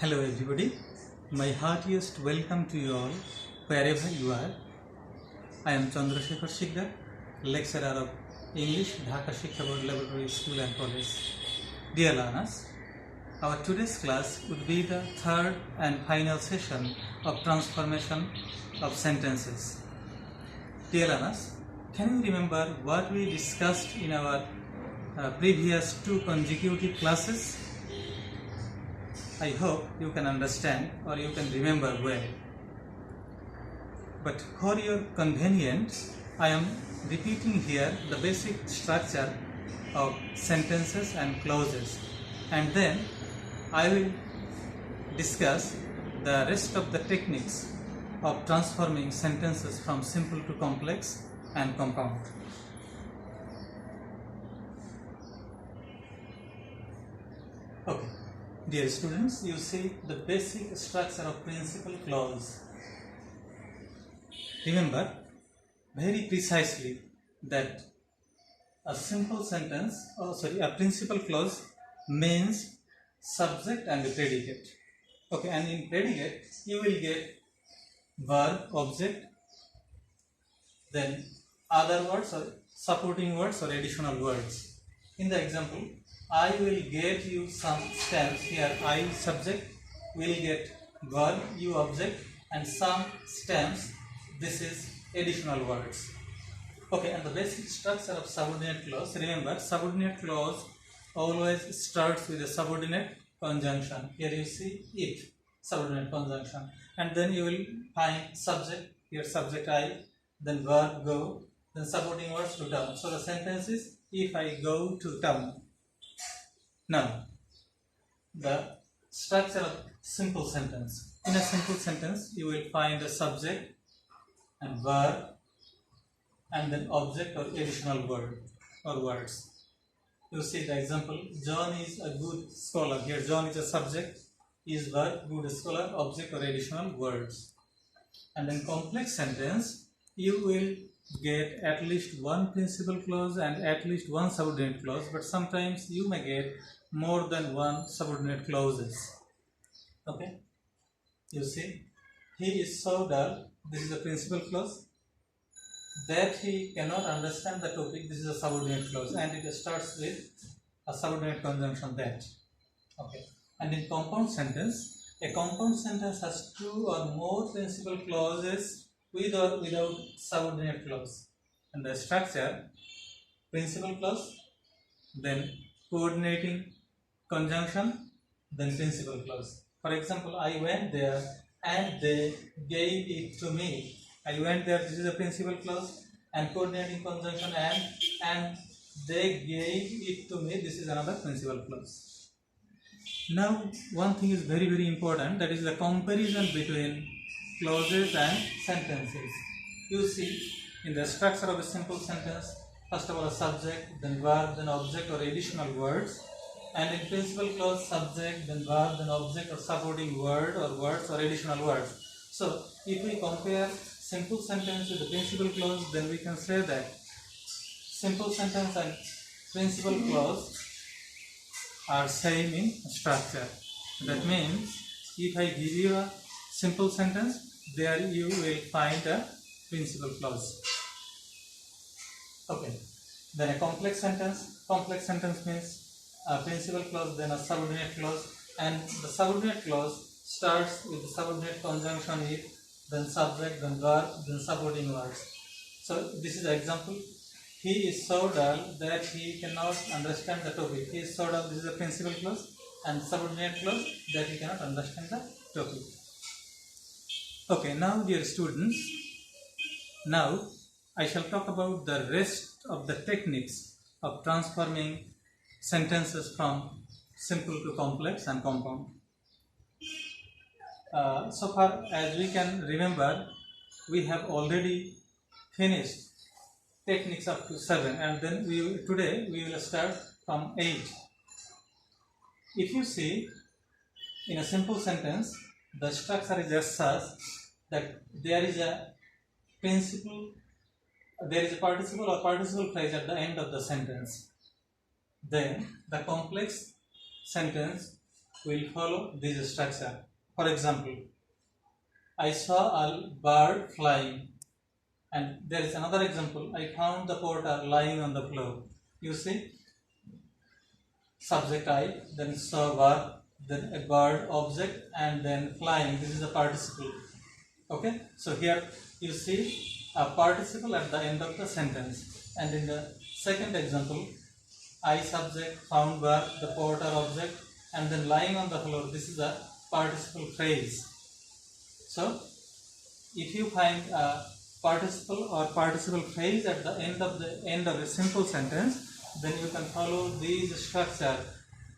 Hello everybody, my heartiest welcome to you all wherever you are. I am Chandrasekhar Sikdar, lecturer of English, Dhaka Shiksha Board Laboratory School and College. Dear learners, our today's class would be the third and final session of transformation of sentences. Dear learners, can you remember what we discussed in our previous two consecutive classes? I hope you can understand or you can remember well. But for your convenience, I am repeating here the basic structure of sentences and clauses, and then I will discuss the rest of the techniques of transforming sentences from simple to complex and compound. Okay. Dear students, you see the basic structure of principal clause. Remember very precisely that a simple sentence, a principal clause means subject and predicate. Okay, and in predicate you will get verb, object, then other words or supporting words or additional words. In the example, I will get you some stamps. Here I subject will get verb, you object, and some stamps. This is additional words. Okay, and the basic structure of subordinate clause. Remember, subordinate clause always starts with a subordinate conjunction. Here you see if, subordinate conjunction, and then you will find subject. Here subject I, then verb go, then supporting words to town. So the sentence is if I go to town. Now, the structure of simple sentence. In a simple sentence, you will find a subject and verb and then object or additional word or words. You see the example, John is a good scholar. Here John is a subject, is verb, good scholar, object or additional words. And in complex sentence, you will get at least one principal clause and at least one subordinate clause, but sometimes you may get more than one subordinate clauses. Okay, you see, he is so dull, this is a principal clause, that he cannot understand the topic, this is a subordinate clause, and it starts with a subordinate conjunction that. Okay, and in compound sentence, a compound sentence has two or more principal clauses with or without subordinate clause. And the structure, principal clause, then coordinating conjunction, then principal clause. For example, I went there and they gave it to me. I went there, this is a principal clause, and coordinating conjunction and they gave it to me, this is another principal clause. Now, one thing is very, very important, that is the comparison between clauses and sentences. You see, in the structure of a simple sentence, first of all a subject, then verb, then object or additional words, and in principal clause, subject, then verb, then object or supporting word or words or additional words. So, if we compare simple sentence with the principal clause, then we can say that simple sentence and principal clause are same in structure. That means, if I give you a simple sentence, there you will find a principal clause. Okay, then a complex sentence means a principal clause, then a subordinate clause, and the subordinate clause starts with the subordinate conjunction if, then subject, then verb, then supporting words. So this is the example, he is so dull that he cannot understand the topic. He is so dull, this is a principal clause, and subordinate clause that he cannot understand the topic. Okay, now dear students, now I shall talk about the rest of the techniques of transforming sentences from simple to complex and compound. So far as we can remember, we have already finished techniques up to 7, and then today we will start from 8. If you see, in a simple sentence, the structure is as such that there is a participle or participle phrase at the end of the sentence. Then the complex sentence will follow this structure. For example, I saw a bird flying. And there is another example. I found the porter lying on the floor. You see, subject I, then saw verb, then a bird, object, and then flying. This is a participle. Okay. So here you see a participle at the end of the sentence. And in the second example, I subject, found verb, the porter object, and then lying on the floor. This is a participle phrase. So if you find a participle or participle phrase at the end of a simple sentence, then you can follow this structure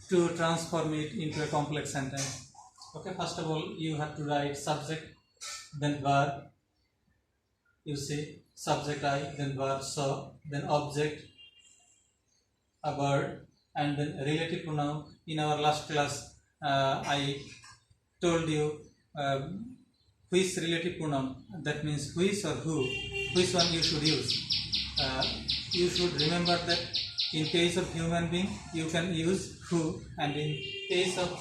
to transform it into a complex sentence. Okay, first of all, you have to write subject, then verb. You see, subject I, then verb saw, then object, a bird, and then relative pronoun. In our last class, I told you which relative pronoun, that means which or who, which one you should use. You should remember that in case of human being you can use who, and in case of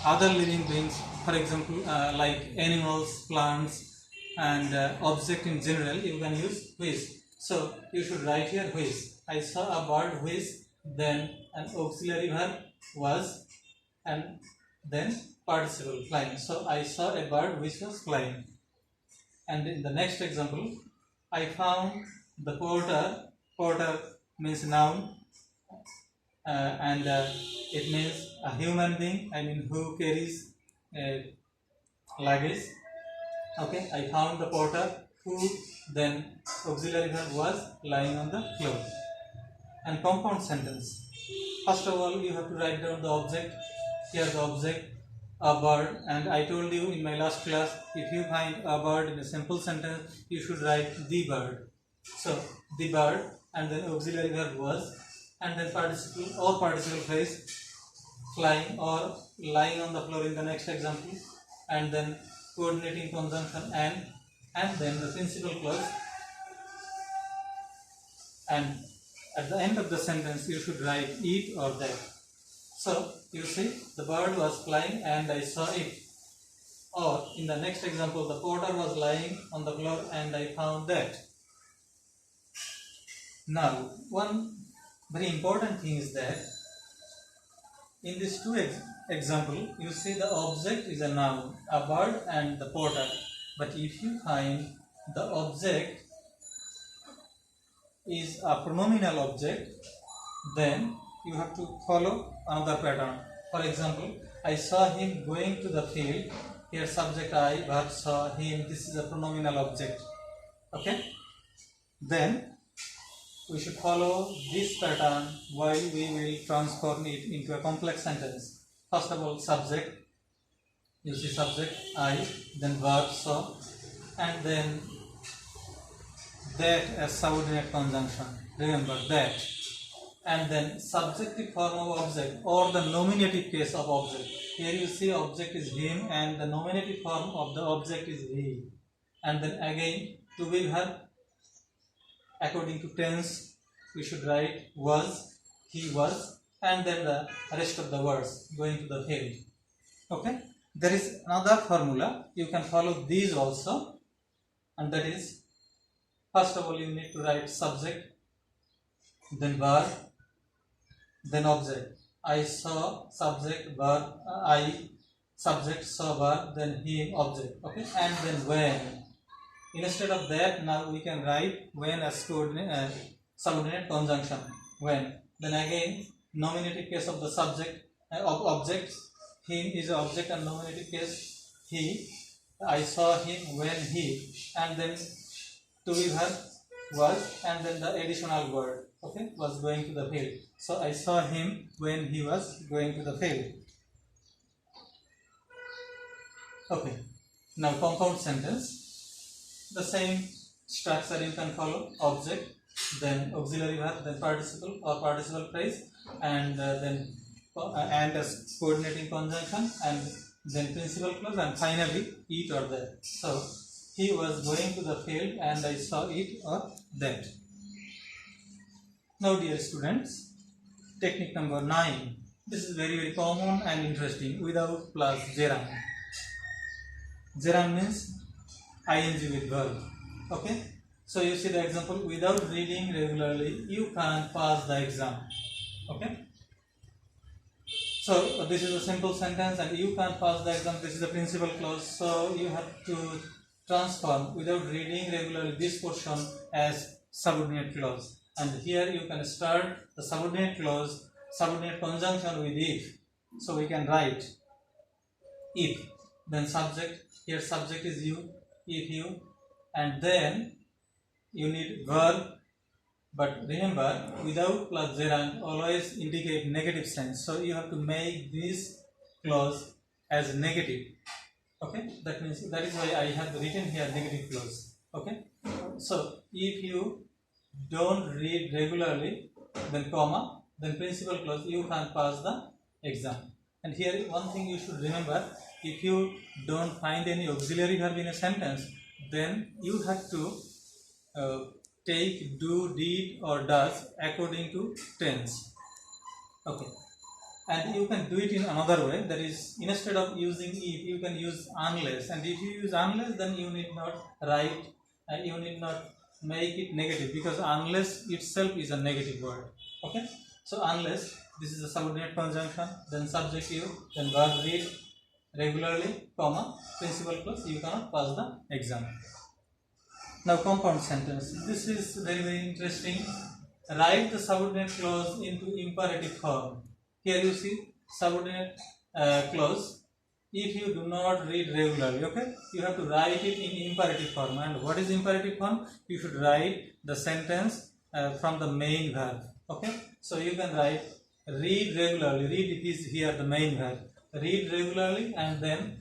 other living beings, for example like animals, plants, and object in general, you can use which. So you should write here which. I saw a bird which, then an auxiliary verb was, and then participle flying. So I saw a bird which was flying. And in the next example, I found the porter. Porter means noun, and it means a human being, I mean who carries luggage. Okay, I found the porter who, then auxiliary verb was, lying on the floor. And compound sentence. First of all, you have to write down the object. Here the object, a bird, and I told you in my last class, if you find a bird in a simple sentence, you should write the bird. So the bird, and then auxiliary verb was, and then participle or participle phrase, flying or lying on the floor in the next example, and then coordinating conjunction and then the principal clause, and at the end of the sentence you should write it or that. So you see, the bird was flying and I saw it. Or in the next example, the porter was lying on the floor and I found that. Now, one very important thing is that in these two examples, you see the object is a noun, a bird and the porter. But if you find the object is a pronominal object, then you have to follow another pattern. For example, I saw him going to the field. Here subject I, verb saw, him, this is a pronominal object. Okay? Then we should follow this pattern while we will transform it into a complex sentence. First of all, subject. You see subject I, then verb saw, and then that as subordinate conjunction. Remember that. And then subjective form of object or the nominative case of object. Here you see object is him and the nominative form of the object is he. And then again to be verb, according to tense we should write was, he was, and then the rest of the words going to the field. Okay, there is another formula, you can follow these also, and that is, first of all you need to write subject, then verb, then object. I saw, subject, verb, I, subject, saw, verb, then he, object. Okay, and then when. Instead of that, now we can write when as subordinate conjunction. When. Then again, nominative case of the subject of object. Him is object and nominative case he. I saw him when he, and then to be verb was, and then the additional word. Okay, was going to the field. So I saw him when he was going to the field. Okay, now compound sentence. The same structure you can follow: object, then auxiliary verb, then participle or participle phrase, and then and as coordinating conjunction, and then principal clause, and finally it or that. So he was going to the field and I saw it or that. Now dear students, technique number 9. This is very common and interesting. Without plus gerund. Gerund means ing with verb. Okay. So you see the example. Without reading regularly, you can't pass the exam. Okay. So this is a simple sentence, and you can't pass the exam. This is the principal clause. So you have to transform without reading regularly this portion as subordinate clause. And here you can start the subordinate clause, subordinate conjunction with if. So we can write if, then subject. Here subject is you, if you, and then you need verb. But remember, without plus gerund always indicate negative sense. So you have to make this clause as negative. Okay, that means that is why I have written here negative clause. Okay, so if you don't read regularly, then comma, then principal clause, you can't pass the exam. And here one thing you should remember, if you don't find any auxiliary verb in a sentence, then you have to take do, did or does according to tense. Okay, and you can do it in another way, that is, instead of using if, you can use unless. And if you use unless, then you need not write, you need not make it negative, because unless itself is a negative word. Okay, so unless, this is a subordinate conjunction, then subject you, then verb read regularly, comma, principal clause, you cannot pass the exam. Now compound sentence. This is very interesting. Write the subordinate clause into imperative form. Here you see subordinate clause. If you do not read regularly, okay, you have to write it in imperative form. And what is imperative form? You should write the sentence from the main verb. Okay, so you can write read regularly. Read, it is here the main verb. Read regularly, and then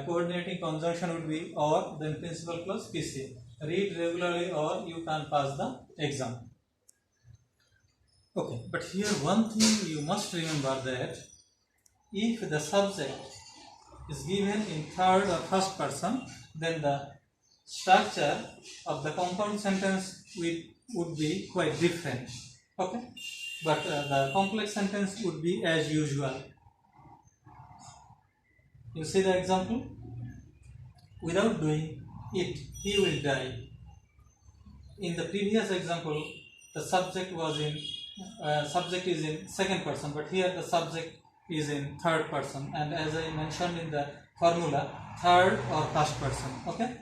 coordinating conjunction would be or, then principal clause PC. Read regularly or you can pass the exam. Okay, but here one thing you must remember, that if the subject is given in third or first person, then the structure of the compound sentence would be quite different. Okay, but the complex sentence would be as usual. You see the example? Without doing it, he will die. In the previous example, the subject was in subject is in second person, but here the subject is in third person, and as I mentioned in the formula, third or first person. Okay,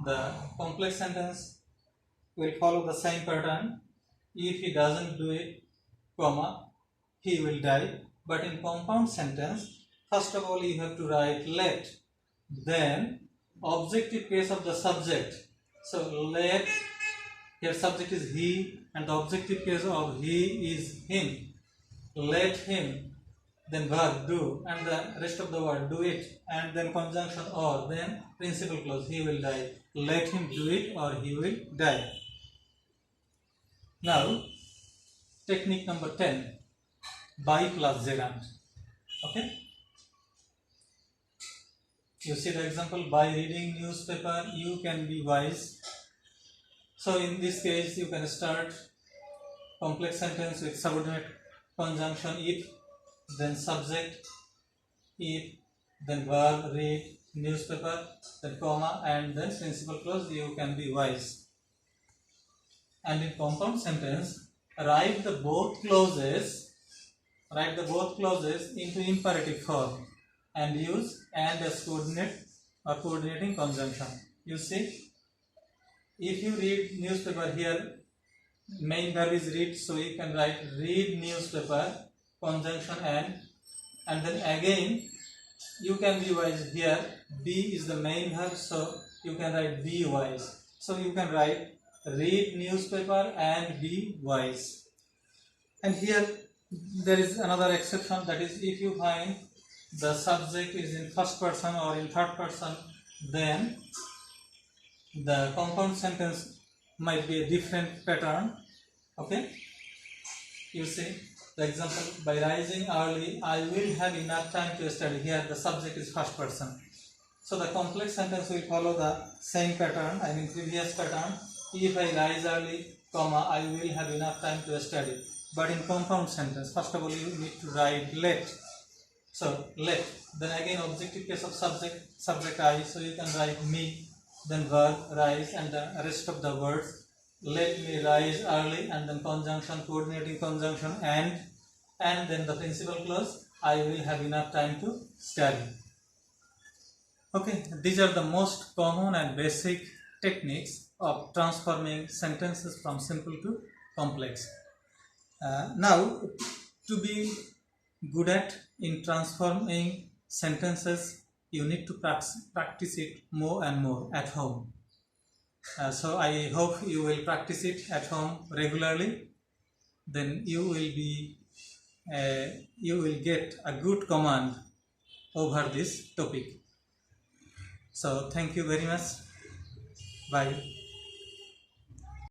the complex sentence will follow the same pattern. If he doesn't do it, comma, he will die. But in compound sentence, first of all you have to write let, then objective case of the subject. So let, here subject is he, and the objective case of he is him. Let him, then verb do, and the rest of the word do it, and then conjunction or, then principal clause, he will die. Let him do it or he will die. Now technique number 10, by plus gerund. Okay, you see the example, by reading newspaper you can be wise. So in this case you can start complex sentence with subordinate conjunction if, then subject if, then verb read newspaper, then comma, and then principal clause, you can be wise. And in compound sentence, write the both clauses into imperative form and use and as coordinate or coordinating conjunction. You see, if you read newspaper, here main verb is read, so you can write read newspaper conjunction and then again you can be wise. Here be is the main verb, so you can write be wise. So you can write read newspaper and be wise. And here there is another exception, that is if you find the subject is in first person or in third person, then the compound sentence might be a different pattern. Okay, you see the example, by rising early I will have enough time to study. Here the subject is first person, so the complex sentence will follow the same pattern, I mean previous pattern. If I rise early, comma, I will have enough time to study. But in compound sentence, first of all you need to write let. So let, then again objective case of subject I, so you can write me, then verb rise, and the rest of the words. Let me rise early, and then conjunction, coordinating conjunction, and then the principal clause, I will have enough time to study. Okay, these are the most common and basic techniques of transforming sentences from simple to complex. Now, to be good at in transforming sentences, you need to practice it more and more at home. So I hope you will practice it at home regularly. Then you will get a good command over this topic. So thank you very much. Bye.